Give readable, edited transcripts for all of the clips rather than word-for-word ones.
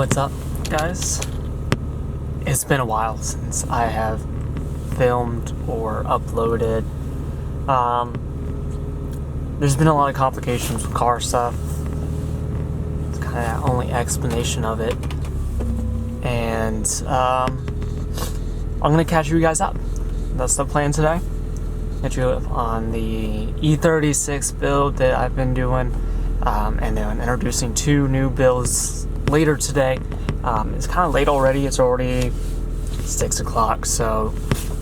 What's up, guys? It's been a while since I have filmed or uploaded. There's been a lot of complications with car stuff. It's kind of the only explanation of it. And I'm gonna catch you guys up. That's the plan today. Catch you up on the E36 build that I've been doing, and then introducing two new builds later today. It's kind of late already. It's already 6 o'clock, so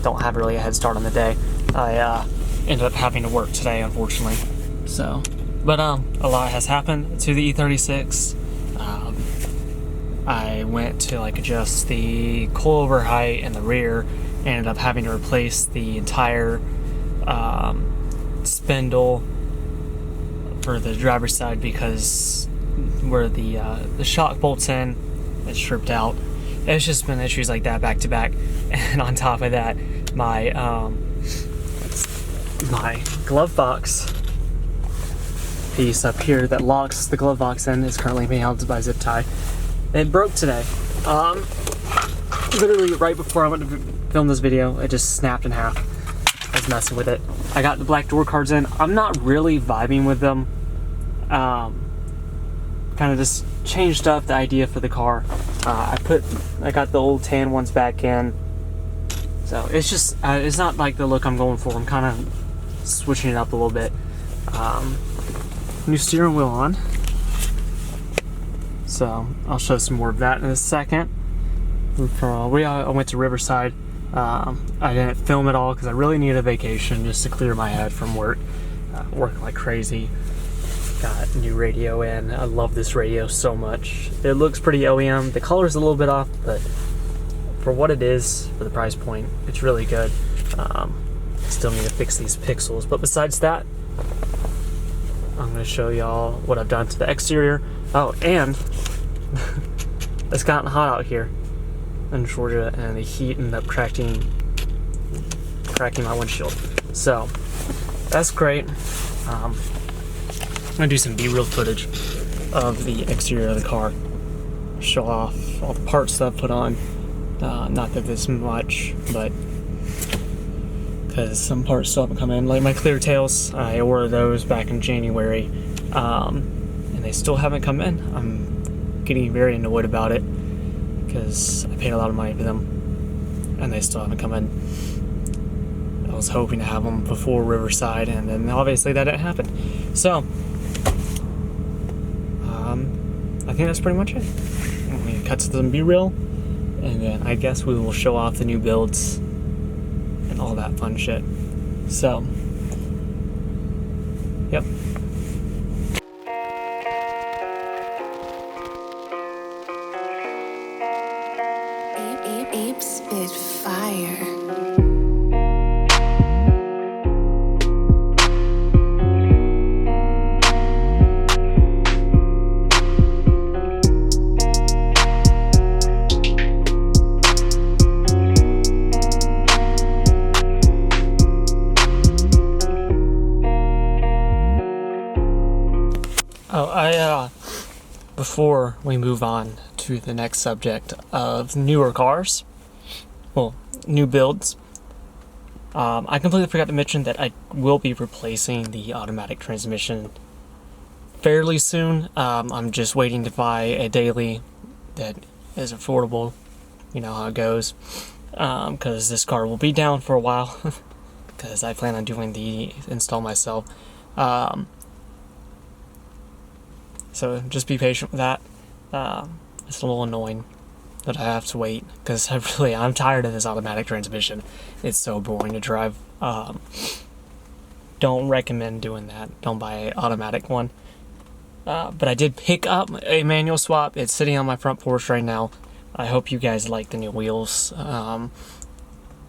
don't have really a head start on the day. I ended up having to work today, unfortunately. So, but a lot has happened to the E36. I went to adjust the coilover height in the rear. Ended up having to replace the entire spindle for the driver's side because where the shock bolts in, it's stripped out. It's just been issues like that back to back, and on top of that, my glove box piece up here that locks the glove box in is currently being held by zip tie. It broke today. Literally right before I went to film this video, it just snapped in half. I was messing with it. I got the black door cards in. I'm not really vibing with them. Kind of just changed up the idea for the car. I got the old tan ones back in. So it's just, it's not like the look I'm going for. I'm kind of switching it up a little bit. New steering wheel on. So I'll show some more of that in a second. I went to Riverside. I didn't film it all because I really needed a vacation just to clear my head from work. Working like crazy. Got a new radio in. I love this radio so much. It looks pretty OEM. The color's a little bit off, but for what it is, for the price point, it's really good. Still need to fix these pixels, but besides that, I'm going to show y'all what I've done to the exterior. Oh, and it's gotten hot out here in Georgia, and the heat ended up cracking my windshield. So that's great. I'm gonna do some B-reel footage of the exterior of the car. Show off all the parts that I've put on. Not that this much, but because some parts still haven't come in. Like my clear tails, I ordered those back in January, and they still haven't come in. I'm getting very annoyed about it because I paid a lot of money for them, and they still haven't come in. I was hoping to have them before Riverside, and then obviously that didn't happen. So I think that's pretty much it. I'm going to cut to the B-reel, and then I guess we will show off the new builds and all that fun shit. So, yep. Ape spit fire. Before we move on to the next subject of newer cars, well, new builds, I completely forgot to mention that I will be replacing the automatic transmission fairly soon. I'm just waiting to buy a daily that is affordable. You know how it goes, because this car will be down for a while because I plan on doing the install myself. So just be patient with that. It's a little annoying that I have to wait because I'm tired of this automatic transmission. It's so boring to drive. Don't recommend doing that. Don't buy an automatic one. But I did pick up a manual swap. It's sitting on my front porch right now. I hope you guys like the new wheels.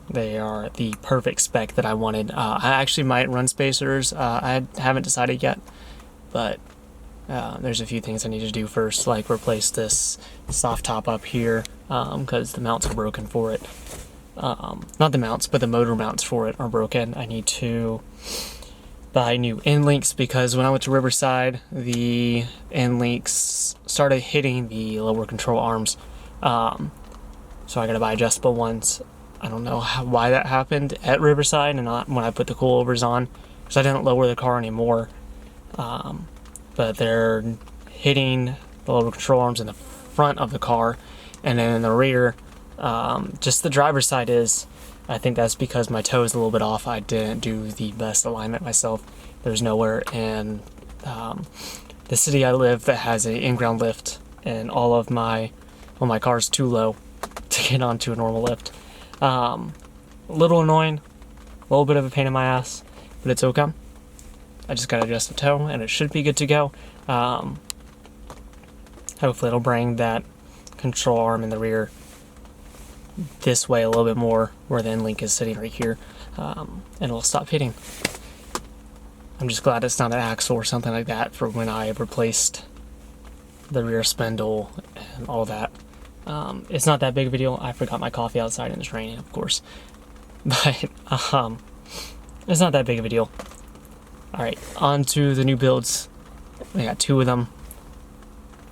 They are the perfect spec that I wanted. I actually might run spacers. I haven't decided yet, but there's a few things I need to do first, like replace this soft top up here, because the mounts are broken for it. Not the mounts, but the motor mounts for it are broken. I need to buy new end links because when I went to Riverside, the end links started hitting the lower control arms. So I gotta buy adjustable ones. I don't know why that happened at Riverside and not when I put the coilovers on, because I didn't lower the car anymore. But they're hitting the lower control arms in the front of the car, and then in the rear, just the driver's side is. I think that's because my toe is a little bit off. I didn't do the best alignment myself. There's nowhere in the city I live that has an in-ground lift, and all of my car's too low to get onto a normal lift. A little annoying, a little bit of a pain in my ass, but it's okay. I just gotta adjust the toe, and it should be good to go. Hopefully it'll bring that control arm in the rear this way a little bit more, where the end link is sitting right here, and it'll stop hitting. I'm just glad it's not an axle or something like that for when I replaced the rear spindle and all that. It's not that big of a deal. I forgot my coffee outside and it's raining, of course, but it's not that big of a deal. Alright, on to the new builds. We got 2 of them.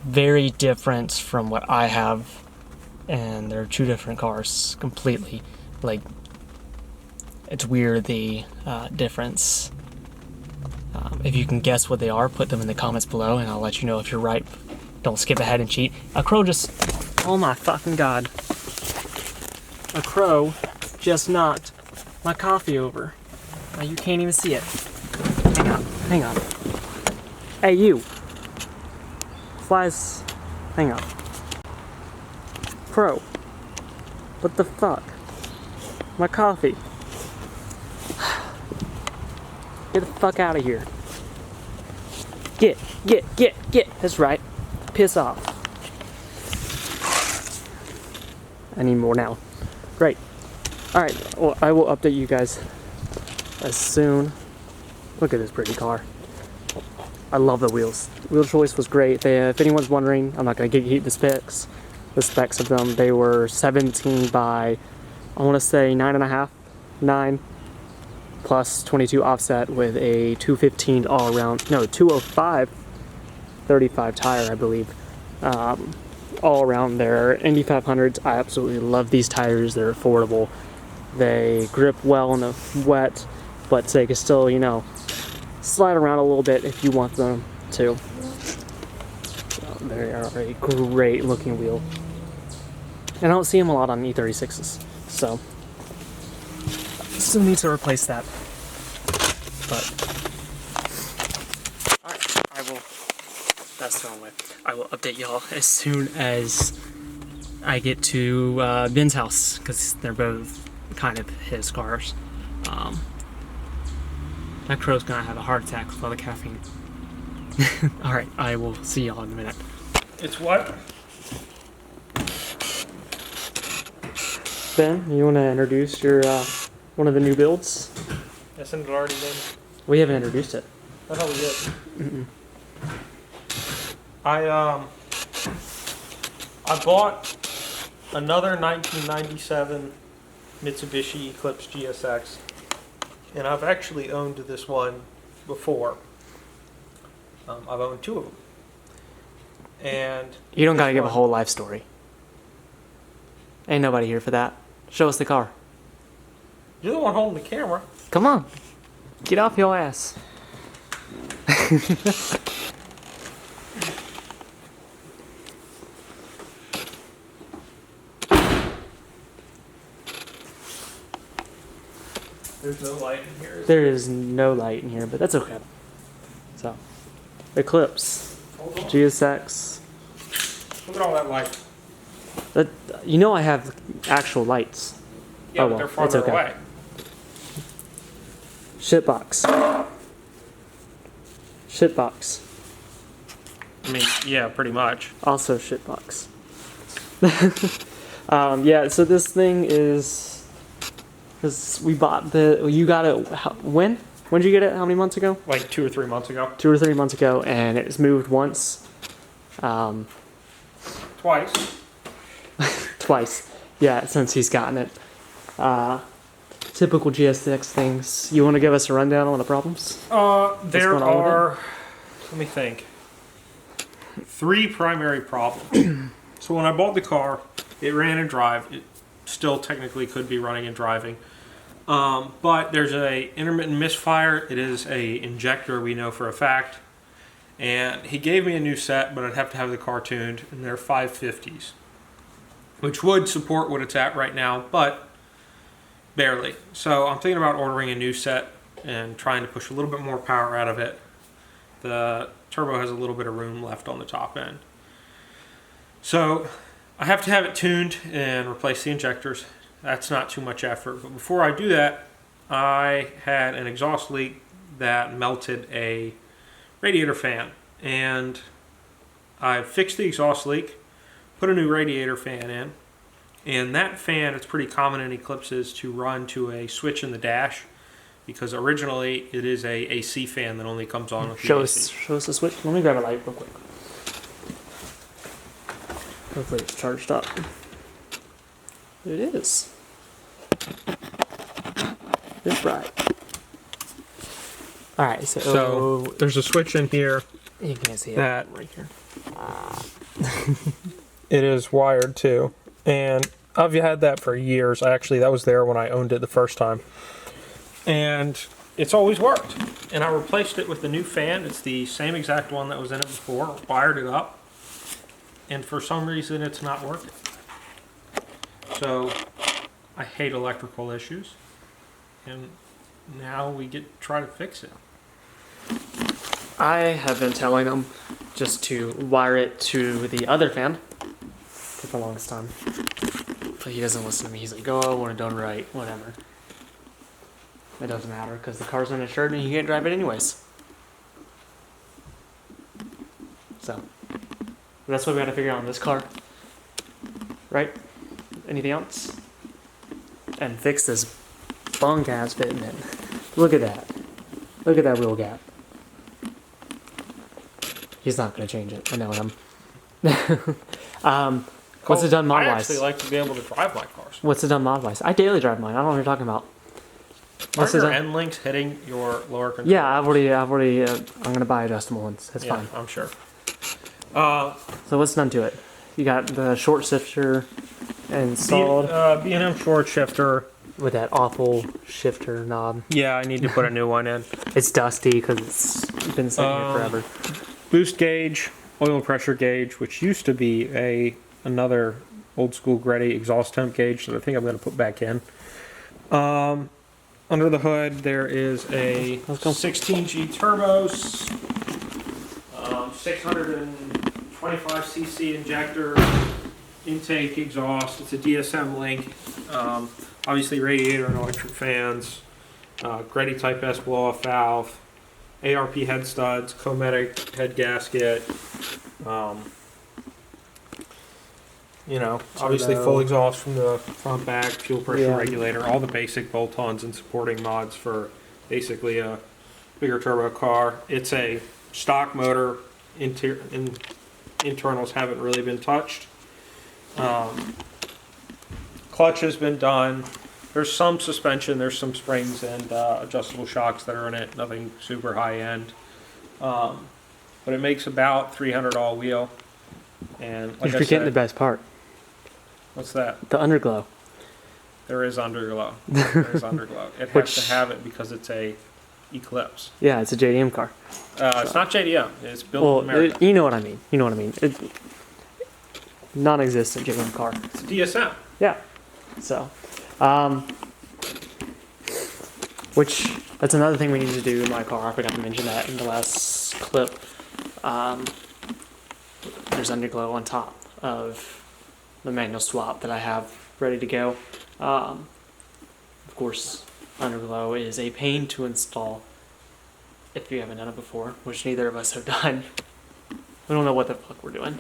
Very different from what I have, and they're 2 different cars completely. Like, it's weird, the difference. If you can guess what they are, put them in the comments below and I'll let you know if you're right. Don't skip ahead and cheat. A crow just... Oh my fucking god. A crow just knocked my coffee over. Now you can't even see it. Hang on. Hey you. Flies. Hang on. Crow. What the fuck? My coffee. Get the fuck out of here. Get. That's right. Piss off. I need more now. Great. Alright, well, I will update you guys as soon. Look at this pretty car. I love the wheels. Wheel choice was great. If anyone's wondering, I'm not going to give you the specs of them. They were 17 by, I want to say 9.5, 9, plus 22 offset with a 215 all around, no, 205, 35 tire, I believe. All around their Indy 500s. I absolutely love these tires. They're affordable. They grip well in the wet, but they can still, you know, slide around a little bit if you want them to. So they are a great looking wheel. And I don't see them a lot on E36s, so still need to replace that. But alright, that's the wrong way. I will update y'all as soon as I get to Ben's house, because they're both kind of his cars. That crow's gonna have a heart attack with all the caffeine. Alright, I will see y'all in a minute. It's what? Ben, you want to introduce your one of the new builds? Isn't it already been? We haven't introduced it. I thought we did. Mm-mm. I bought another 1997 Mitsubishi Eclipse GSX, and I've actually owned this one before. I've owned 2 of them, and You don't gotta give a whole life story. Ain't nobody here for that. Show us the car. You're the one holding the camera. Come on. Get off your ass. There's no light in here. There is no light in here, but that's okay. So, Eclipse, Hold on. GSX. Look at all that light. That, you know I have actual lights. Yeah, Oh, but well, they're it's farther okay. away. Shitbox. Shitbox. I mean, yeah, pretty much. Also shitbox. Yeah, so this thing is we bought you got it, when? When did you get it? How many months ago? Like 2 or 3 months ago. 2 or 3 months ago, and it's moved once. Twice. Twice. Yeah, since he's gotten it. So typical GSX things. You want to give us a rundown on the problems? There going on with are, let me think, 3 primary problems. So when I bought the car, it ran and drive. It still technically could be running and driving. But there's a intermittent misfire. It is a injector, we know for a fact. And he gave me a new set, but I'd have to have the car tuned, and they're 550s, which would support what it's at right now, but barely. So I'm thinking about ordering a new set and trying to push a little bit more power out of it. The turbo has a little bit of room left on the top end. So I have to have it tuned and replace the injectors. That's not too much effort. But before I do that, I had an exhaust leak that melted a radiator fan. And I fixed the exhaust leak, put a new radiator fan in. And that fan, it's pretty common in Eclipses to run to a switch in the dash, because originally it is a AC fan that only comes on with the Show AC. us the switch. Let me grab a light real quick. Hopefully it's charged up. It is. It's bright. Alright, So there's a switch in here you can't see it that right here. it is wired to, and I've had that for years. That was there when I owned it the first time, and it's always worked. And I replaced it with the new fan. It's the same exact one that was in it before. Wired it up, and for some reason it's not working. So I hate electrical issues, and now we try to fix it. I have been telling him just to wire it to the other fan for the longest time. But he doesn't listen to me. He's like, oh, I want it done right, whatever. It doesn't matter because the car's uninsured and you can't drive it anyways. So, that's what we gotta figure out on this car. Right? Anything else? And fix this bunk ass fitting in. Look at that. Look at that wheel gap. He's not gonna change it. I know him. What's it done mod I wise? actually like to be able to drive my cars. What's it done mod wise? I daily drive mine. I don't know what you're talking about. Aren't your end links hitting your lower control? Yeah, I've already. I'm gonna buy adjustable ones. It's fine. I'm sure. So what's done to it? You got the short shifter installed B&M short shifter. with that awful shifter knob. Yeah, I need to put a new one in. It's dusty because it's been sitting here forever. Boost gauge, oil pressure gauge, which used to be another old school Gretty exhaust temp gauge that I think I'm going to put back in. Under the hood, there is a 16G turbos, 625cc injector, intake exhaust. It's a DSM link. Obviously, radiator and electric fans, Gretty Type S blow-off valve, ARP head studs, Cometic head gasket. Obviously full exhaust from the front back, fuel pressure regulator, all the basic bolt-ons and supporting mods for basically a bigger turbo car. It's a stock motor. Internals haven't really been touched. Clutch has been done. There's some suspension, there's some springs and adjustable shocks that are in it. Nothing super high end. But it makes about 300 all wheel. And like You're forgetting the best part. What's that? The underglow. There is underglow. There is underglow. It has to have it because it's a Eclipse. Yeah, it's a JDM car. It's not JDM. It's built in America. You know what I mean. You know what I mean. Non-existent JDM car. It's a DSM. Yeah. So, which that's another thing we need to do in my car. I forgot to mention that in the last clip. There's underglow on top of the manual swap that I have ready to go. Of course, underglow is a pain to install if you haven't done it before, which neither of us have done. We don't know what the fuck we're doing.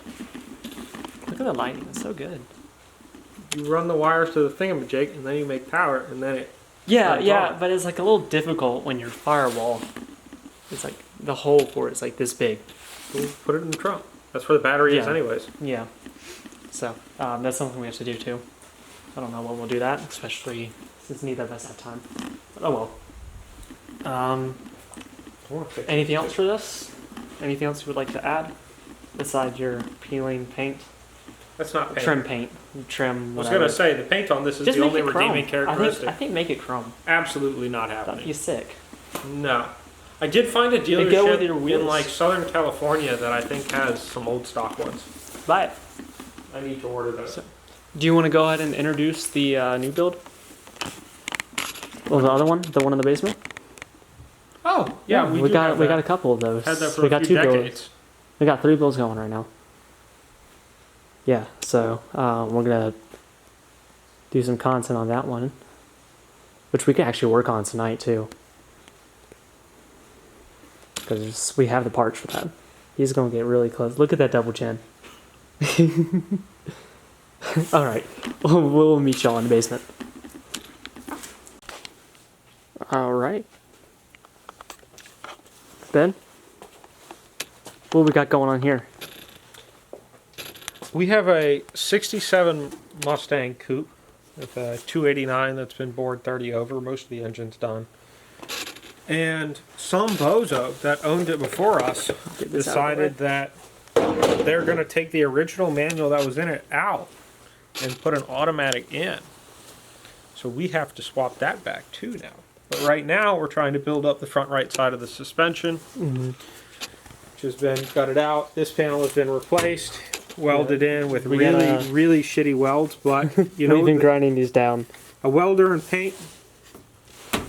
Look at the lighting, it's so good. You run the wires to the thingamajig, and then you make power, and then it... Yeah, but it's like a little difficult when your firewall, it's like the hole for it's like this big. We'll put it in the trunk. That's where the battery is anyways. Yeah. So, that's something we have to do too. I don't know when we'll do that, especially since neither of us have time. But oh well. Anything else for this? Anything else you would like to add besides your peeling paint? That's not paint. Trim paint. Trim. I was Whatever. going to say the paint on this is Just the make only it chrome. redeeming characteristic. I think make it chrome. Absolutely not That'd happening. be sick. No. I did find a go with dealership your wheels. in like Southern California that I think has some old stock ones. Buy it. I need to order those. Do you want to go ahead and introduce the new build? Well, the other one, the one in the basement. Oh, yeah, we do got have we that. got a couple of those. Had that for we a got few two decades. builds. We got 3 builds going right now. Yeah, so we're gonna do some content on that one, which we can actually work on tonight too, because we have the parts for that. He's gonna get really close. Look at that double chin. All right, we'll meet y'all in the basement. All right, Ben, what we got going on here? We have a 67 Mustang Coupe with a 289 that's been bored 30 over. Most of the engine's done. And some bozo that owned it before us decided that they're going to take the original manual that was in it out and put an automatic in. So we have to swap that back too now. But right now we're trying to build up the front right side of the suspension, which has been gutted out. This panel has been replaced, welded in with really shitty welds. But you know, we've been grinding these down. a welder and paint,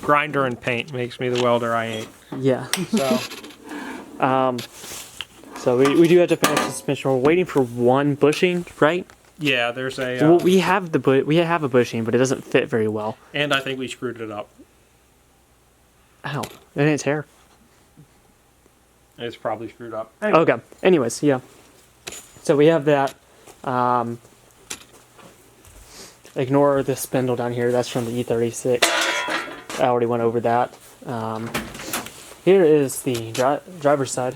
grinder and paint makes me the welder I ain't. Yeah. So So we do have to finish the suspension. We're waiting for one bushing, right? yeah, there's a. Well, we have a bushing, but it doesn't fit very well. And I think we screwed it up. Ow! It ain't hair. It's probably screwed up. Okay. Anyways, yeah. So we have that. Ignore the spindle down here. That's from the E36. I already went over that. Here is the driver's side.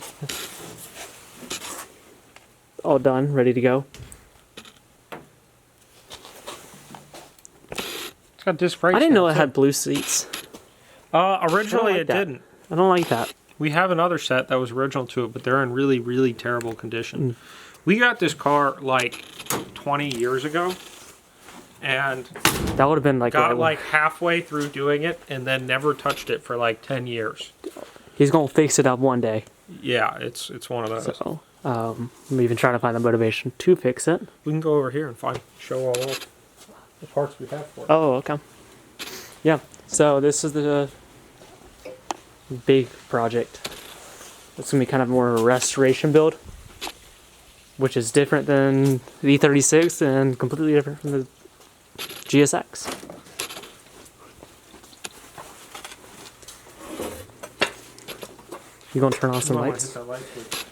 All done, ready to go. It's got disc brakes. I didn't know now, it too. had blue seats. Originally like it that. didn't. I don't like that. We have another set that was original to it, but they're in really terrible condition. We got this car like 20 years ago, and That would have been like got like halfway through doing it, and then never touched it for like 10 years. he's gonna fix it up one day. Yeah, it's one of those. So I'm even trying to find the motivation to fix it. We can go over here and show all of the parts we have for it. Oh, okay. Yeah. So this is the big project. It's gonna be kind of more a restoration build, which is different than the E36 and completely different from the GSX. You gonna turn on some Oh, I lights? hit that light switch.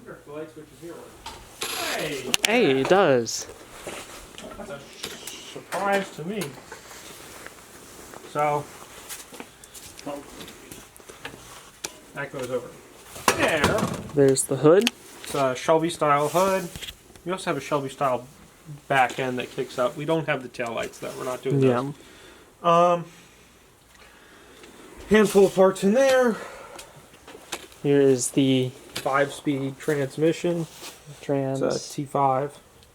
Here, the light switch is here. Hey! Hey, it does. That's a surprise to me. So, that goes over there. There's the hood. It's a Shelby style hood. We also have a Shelby style back end that kicks up. We don't have the tail lights though. We're not doing Yeah. those. Handful of parts in there. Here is the 5-speed transmission. trans. It's a T5.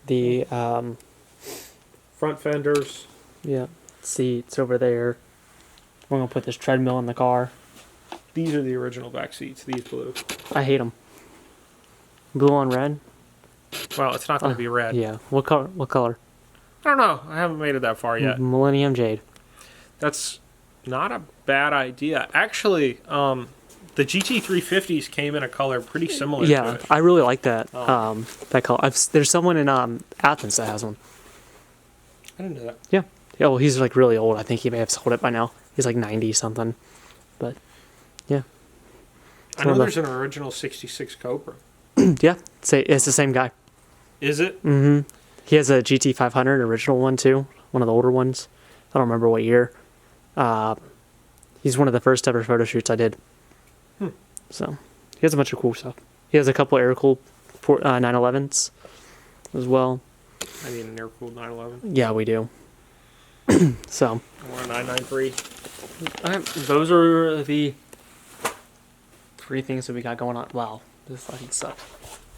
The Front fenders. yeah, seats over there. We're gonna put this treadmill in the car. These are the original back seats. These blue. I hate them. Blue on red. Well, it's not going to be red. Yeah. What color? What color? I don't know. I haven't made it that far yet. Millennium Jade. That's not a bad idea. Actually, the GT350s came in a color pretty similar to Yeah, it. I really like that. Oh. That color. There's someone in Athens that has one. I didn't know that. Yeah. Yeah. Well, he's like really old. I think he may have sold it by now. He's like 90 something. But yeah. I know there's an original 66 Cobra. Yeah. It's the same guy. Is it? Mm-hmm. He has a GT500 original one too. One of the older ones. I don't remember what year. He's one of the first ever photo shoots I did. So he has a bunch of cool stuff. He has a couple air cooled 911s as well. I need an air-cooled 911. Yeah, we do. So, I want a 993. those are the 3 things that we got going on. Wow, this fucking sucks.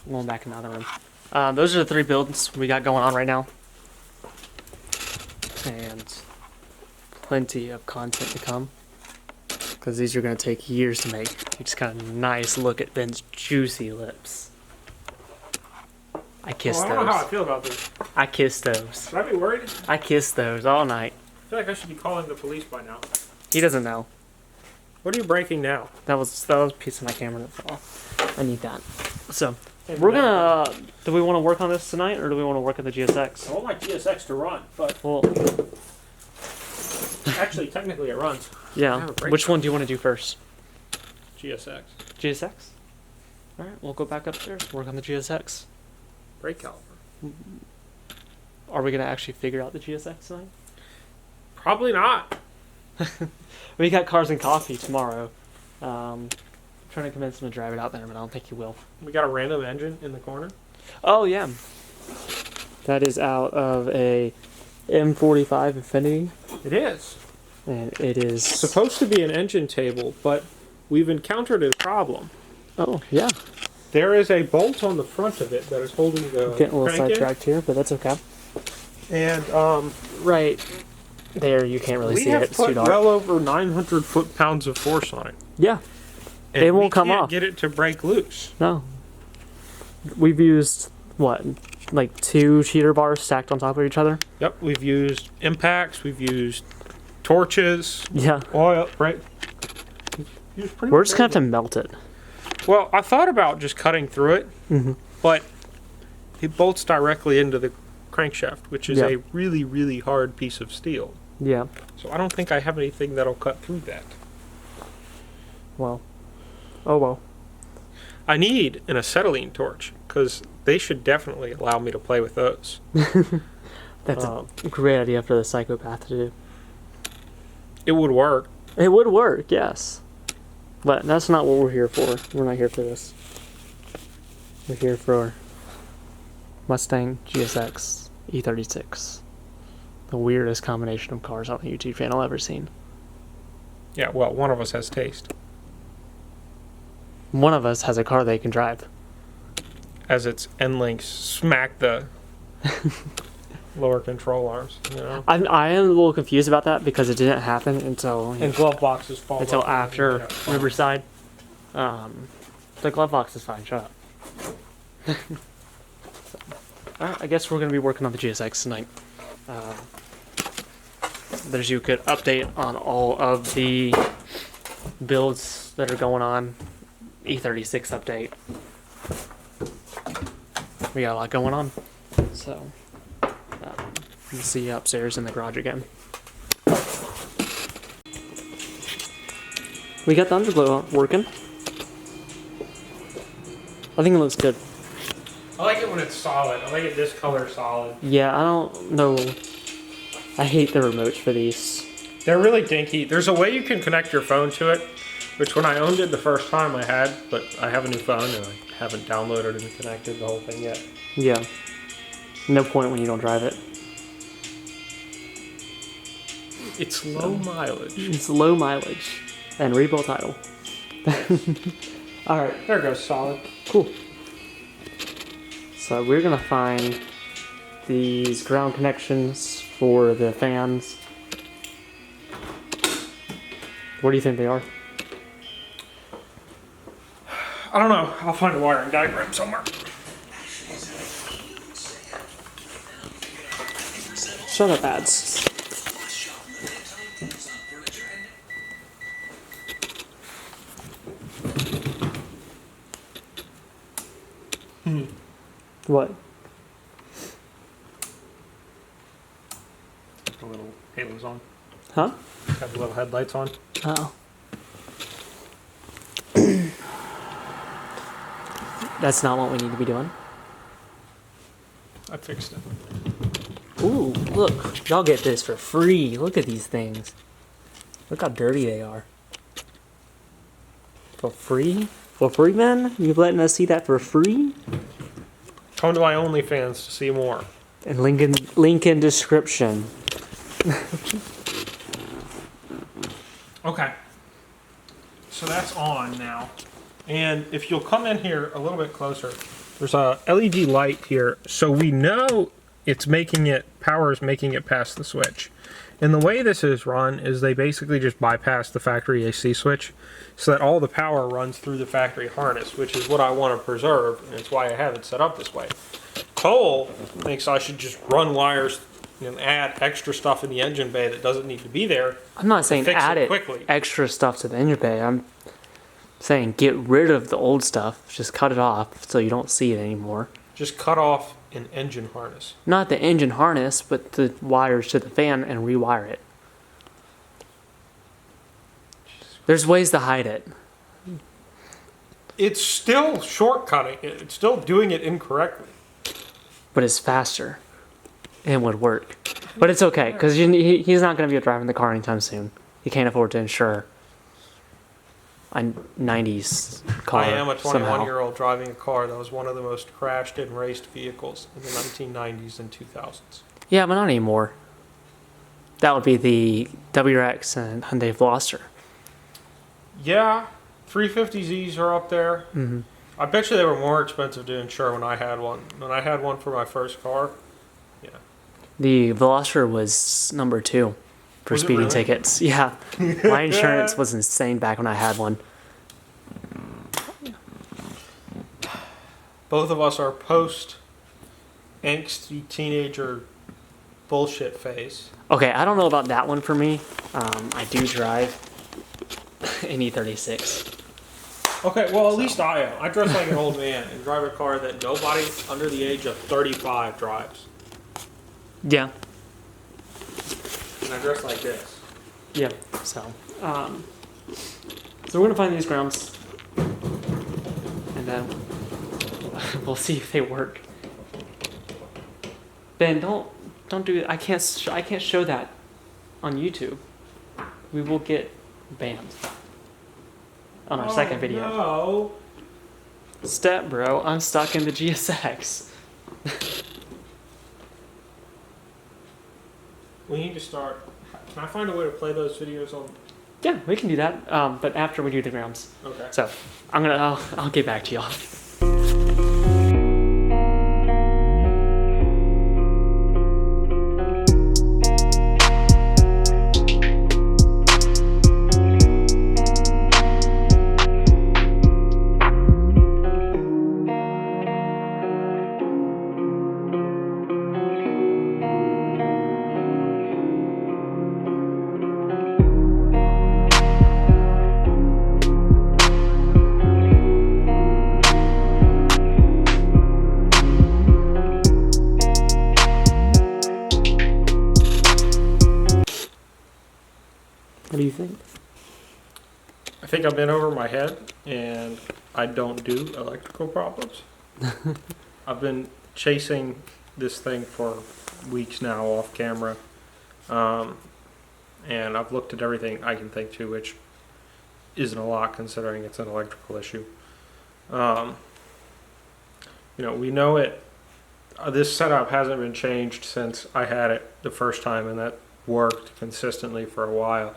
I'm going back in the other room. Those are the 3 builds we got going on right now. And plenty of content to come. Because these are going to take years to make. You just got a nice look at Ben's juicy lips. I kissed I don't know how I those. feel about this. I kissed those. Should I be worried? I kissed those all night. I feel like I should be calling the police by now. He doesn't know. What are you breaking now? That was a piece of my camera that fell off. I need that. So, we're gonna... do we want to work on this tonight, or do we want to work on the GSX? I want my GSX to run, but Well, actually, technically it runs. I yeah. have a brake Which one do you want to do first? GSX. GSX? Alright, we'll go back upstairs, work on the GSX. Brake caliper. Are we gonna actually figure out the GSX tonight? Probably not. We got Cars and Coffee tomorrow. Trying to convince him to drive it out there, but I don't think he will. We got a random engine in the corner. Oh, yeah. That is out of a M45 Infinity, It is. and it is... Supposed to be an engine table, but we've encountered a problem. Oh, yeah. There is a bolt on the front of it that is holding the Getting a little crank in, sidetracked here, but that's okay. and Right there, you can't really we see it. have It's too put dark. well over 900 foot-pounds of force on it. Yeah, And It won't we come can't off. get it to break loose. no. We've used, what, like 2 cheater bars stacked on top of each other? Yep, we've used impacts, we've used torches, Yeah. oil, right? Used pretty We're much just gonna have to everything. melt it. Well, I thought about just cutting through it, but it bolts directly into the crankshaft, which is Yeah. a really, really hard piece of steel. Yeah. So I don't think I have anything that'll cut through that. Well. Oh, well. I need an acetylene torch, because they should definitely allow me to play with those. That's a great idea for the psychopath to do. It would work. It would work, yes. But that's not what we're here for. We're not here for this. We're here for Mustang GSX E36. The weirdest combination of cars on a YouTube channel I've ever seen. Yeah, well, one of us has taste. One of us has a car they can drive. As its end links smack the lower control arms, you know? I am a little confused about that because it didn't happen until And glove boxes fall until off. after Yeah. Riverside. The glove box is fine. Shut up. Alright, I guess we're going to be working on the GSX tonight. There's you could update on all of the builds that are going on. E36 update. We got a lot going on. So, we'll see you upstairs in the garage again. We got the underglow working. I think it looks good. I like it when it's solid. I like it this color solid. Yeah, I don't know. I hate the remotes for these. They're really dinky. There's a way you can connect your phone to it, which when I owned it the first time I had, but I have a new phone and I haven't downloaded and connected the whole thing yet. Yeah. No point when you don't drive it. It's low mileage. It's low mileage. And rebuilt title. Alright, There goes solid. cool. So we're gonna find these ground connections for the fans. Where do you think they are? I don't know. I'll find a wiring diagram somewhere. Shut up, ads. What? The little halos on. Huh? Got the little headlights on. Oh. That's not what we need to be doing. I fixed it. Ooh, look. Y'all get this for free. Look at these things. Look how dirty they are. For free? For free, man? You letting us see that for free? Come to my OnlyFans to see more. And link in description. Okay. So that's on now. And if you'll come in here a little bit closer, there's a LED light here. So we know it's making it, power is making it past the switch. And the way this is run is they basically just bypass the factory AC switch so that all the power runs through the factory harness, which is what I want to preserve, and it's why I have it set up this way. Cole thinks I should just run wires and add extra stuff in the engine bay that doesn't need to be there. I'm not saying add it extra stuff to the engine bay. I'm saying get rid of the old stuff. Just cut it off so you don't see it anymore. Just cut off an engine harness. Not the engine harness, but the wires to the fan and rewire it. There's ways to hide it. It's still shortcutting it. It's still doing it incorrectly. But it's faster. And would work. But it's okay, because he's not going to be driving the car anytime soon. He can't afford to insure a 90s car. I am a 21-year-old driving a car that was one of the most crashed and raced vehicles in the 1990s and 2000s. Yeah, but not anymore. That would be the WRX and Hyundai Veloster. Yeah, 350Zs are up there. Mm-hmm. I bet you they were more expensive to insure when I had one. When I had one for my first car, yeah. The Veloster was number 2 for speeding really? tickets. Yeah, my insurance was insane back when I had one. Both of us are post angsty teenager bullshit phase. Okay, I don't know about that one for me. I do drive an E36. Okay, well, at least I am. I dress like an old man and drive a car that nobody under the age of 35 drives. Yeah. And I dress like this. Yeah. So we're gonna find these grounds, and then we'll see if they work. Ben, don't do it. I can't show that on YouTube. We will get banned on our second video. No. Step, bro. I'm stuck in the GSX. We need to start. Can I find a way to play those videos on? Yeah, we can do that. But after we do the grounds. Okay. So I'll get back to y'all. What do you think? I think I'm in over my head, and I don't do electrical problems. I've been chasing this thing for weeks now off camera, and I've looked at everything I can think to, which isn't a lot considering it's an electrical issue. We know it. This setup hasn't been changed since I had it the first time, and that worked consistently for a while.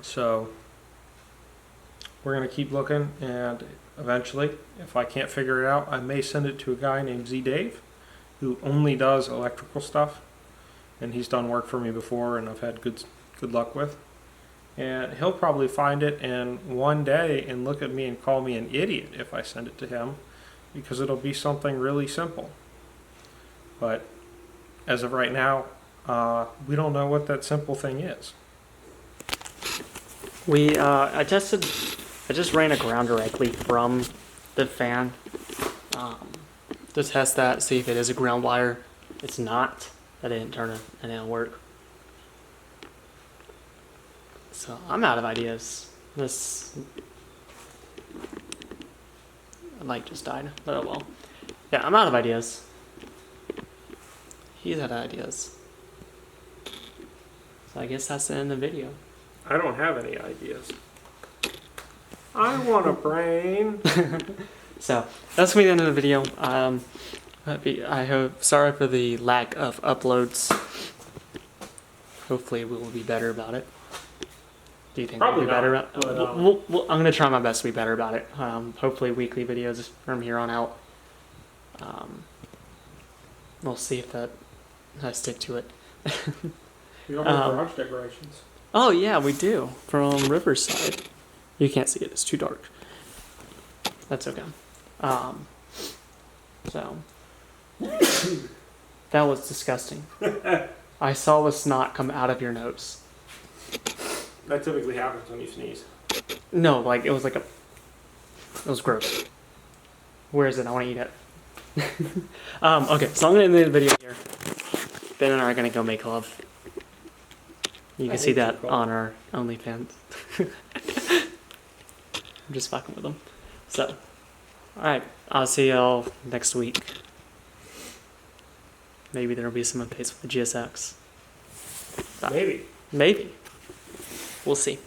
So we're going to keep looking, and eventually, if I can't figure it out, I may send it to a guy named Z Dave, who only does electrical stuff, and he's done work for me before, and I've had good luck with. And he'll probably find it and one day and look at me and call me an idiot if I send it to him, because it'll be something really simple. But as of right now, we don't know what that simple thing is. I just ran a ground directly from the fan to test that, see if it is a ground wire. It's not. I didn't turn it and it'll work. So I'm out of ideas. This light just died, but oh well. Yeah, I'm out of ideas. He's out of ideas. So I guess that's the end of the video. I don't have any ideas. I want a brain. So that's gonna be the end of the video. I hope. Sorry for the lack of uploads. Hopefully, we will be better about it. Do you think Probably we'll be better not, about it? but, I'm gonna try my best to be better about it. Hopefully, weekly videos from here on out. We'll see if I stick to it. You don't have garage decorations. Oh yeah, we do from Riverside. You can't see it; it's too dark. That's okay. So that was disgusting. I saw the snot come out of your nose. That typically happens when you sneeze. No, like it was like a. It was gross. Where is it? I want to eat it. Okay, so I'm gonna end the video here. Ben and I are gonna go make love. You can see that on our OnlyFans. I'm just fucking with them. So, alright, I'll see y'all next week. Maybe there'll be some updates with the GSX. Maybe. Maybe. We'll see.